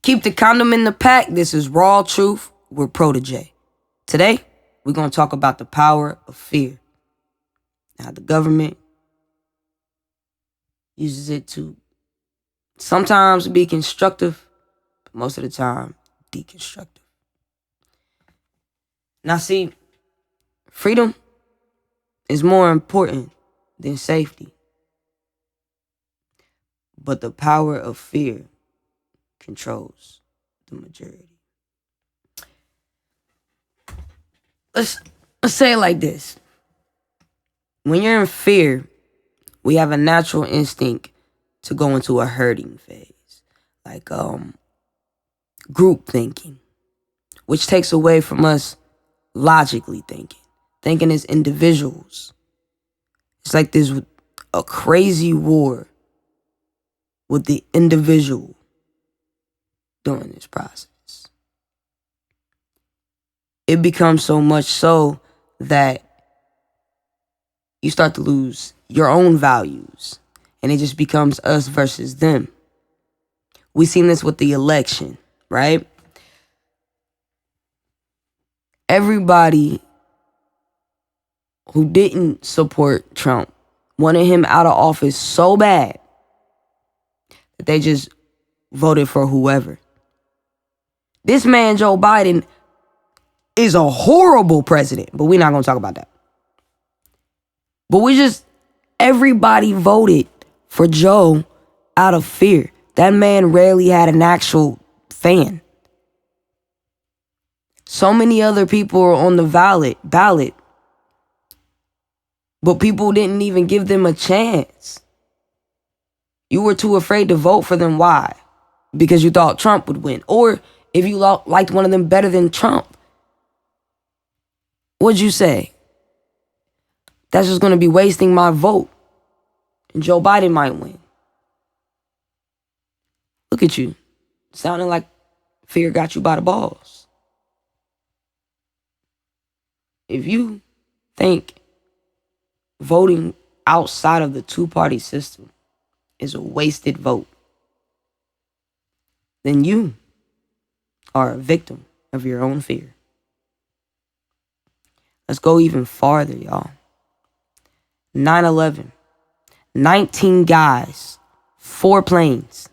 Keep the condom in the pack. This is Raw Truth with Protege. Today, we're going to talk about the power of fear. Now, the government uses it to sometimes be constructive, but most of the time, deconstructive. Now, see, freedom is more important than safety. But the power of fear controls the majority. Let's say it like this. When you're in fear, we have a natural instinct to go into a herding phase, like group thinking, which takes away from us logically thinking as individuals. It's like there's a crazy war with the individual during this process. It becomes so much so that you start to lose your own values, and it just becomes us versus them. We seen this with the election, right? Everybody who didn't support Trump wanted him out of office so bad that they just voted for whoever. This man, Joe Biden, is a horrible president, but we're not going to talk about that. But everybody voted for Joe out of fear. That man rarely had an actual fan. So many other people were on the ballot, but people didn't even give them a chance. You were too afraid to vote for them. Why? Because you thought Trump would win. Or if you liked one of them better than Trump, what'd you say? That's just going to be wasting my vote, and Joe Biden might win. Look at you, sounding like fear got you by the balls. If you think voting outside of the two-party system is a wasted vote, then you are a victim of your own fear. Let's go even farther, y'all. 9/11. 19 guys, 4 planes.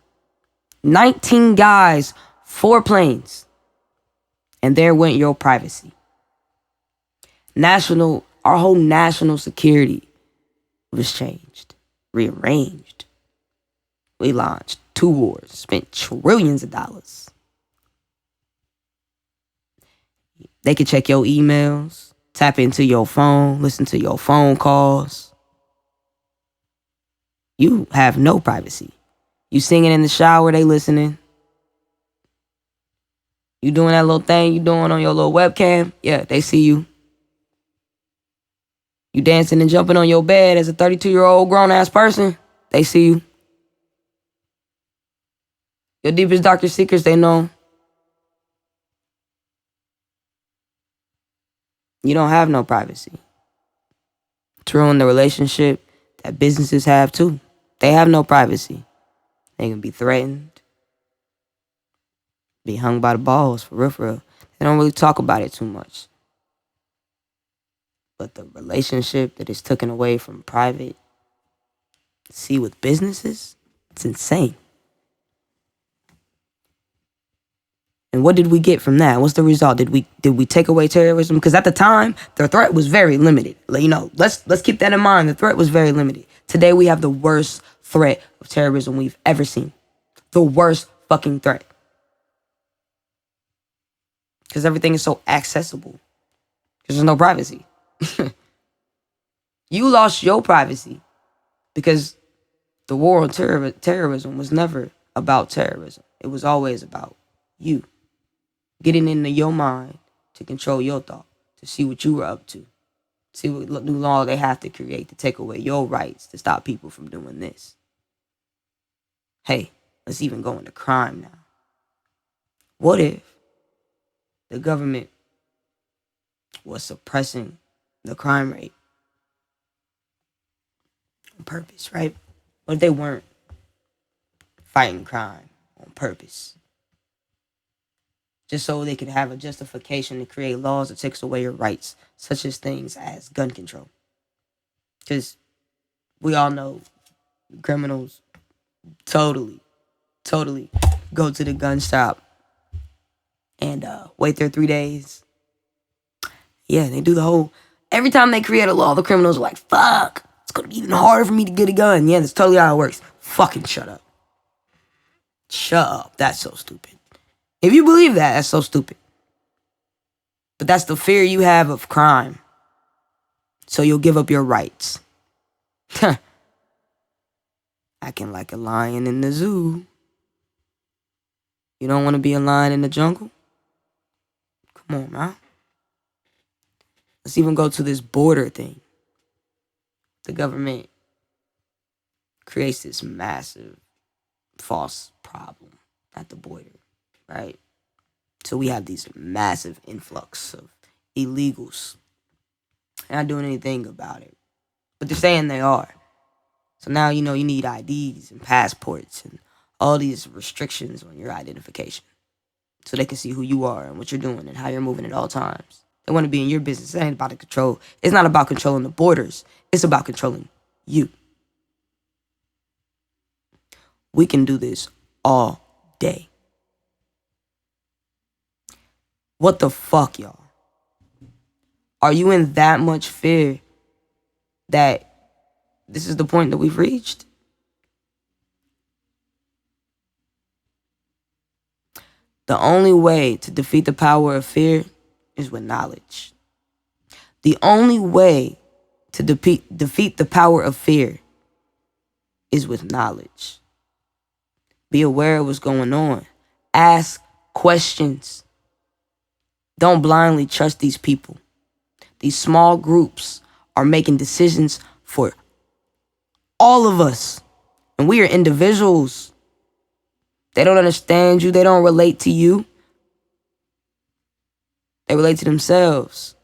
19 guys, 4 planes. And there went your privacy. Our whole national security was changed, rearranged. We launched 2 wars, spent trillions of dollars. They could check your emails, tap into your phone, listen to your phone calls. You have no privacy. You singing in the shower, they listening. You doing that little thing you doing on your little webcam, yeah, they see you. You dancing and jumping on your bed as a 32-year-old grown-ass person, they see you. Your deepest, darkest secrets, they know. You don't have no privacy. To ruin the relationship that businesses have too. They have no privacy. They can be threatened, be hung by the balls, for real. They don't really talk about it too much. But the relationship that is taken away from private, see, with businesses, it's insane. And what did we get from that? What's the result? Did we take away terrorism? Because at the time, the threat was very limited. Let's keep that in mind. The threat was very limited. Today, we have the worst threat of terrorism we've ever seen. The worst fucking threat. Because everything is so accessible. Because there's no privacy. You lost your privacy because the war on terrorism was never about terrorism. It was always about you. Getting into your mind to control your thought, to see what you were up to. See what new law they have to create to take away your rights, to stop people from doing this. Hey, let's even go into crime now. What if the government was suppressing the crime rate on purpose, right? What if they weren't fighting crime on purpose? just so they could have a justification to create laws that takes away your rights, such as things as gun control. Because we all know criminals totally go to the gun shop and wait there 3 days. Yeah, they do the whole. Every time they create a law, the criminals are like, fuck, it's going to be even harder for me to get a gun. Yeah, that's totally how it works. Fucking shut up. Shut up. That's so stupid. If you believe that, that's so stupid. But that's the fear you have of crime. So you'll give up your rights. Acting like a lion in the zoo. You don't want to be a lion in the jungle? Come on, man. Let's even go to this border thing. The government creates this massive false problem at the border, right? So we have these massive influx of illegals. They're not doing anything about it. But they're saying they are. So now, you need IDs and passports and all these restrictions on your identification. So they can see who you are and what you're doing and how you're moving at all times. They want to be in your business. It ain't about the control. It's not about controlling the borders. It's about controlling you. We can do this all day. What the fuck, y'all? Are you in that much fear that this is the point that we've reached? The only way to defeat the power of fear is with knowledge. The only way to defeat the power of fear is with knowledge. Be aware of what's going on. Ask questions. Don't blindly trust these people. These small groups are making decisions for all of us. And we are individuals. They don't understand you. They don't relate to you. They relate to themselves.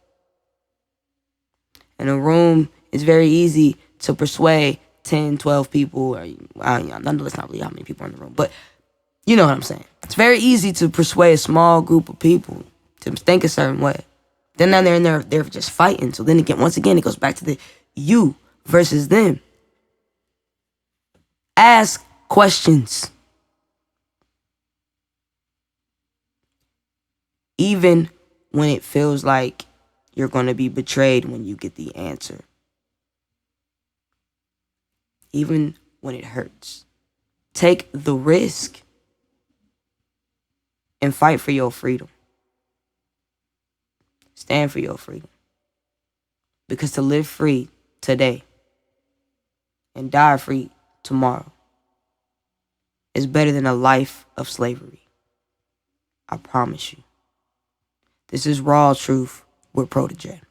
In a room, it's very easy to persuade 10, 12 people. Nonetheless, not really how many people are in the room. But you know what I'm saying. It's very easy to persuade a small group of people to think a certain way. Then now they're in there, they're just fighting. So then once again, it goes back to the you versus them. Ask questions. Even when it feels like you're going to be betrayed when you get the answer. Even when it hurts. Take the risk and fight for your freedom. Stand for your freedom. Because to live free today and die free tomorrow is better than a life of slavery. I promise you. This is Raw Truth with Protege.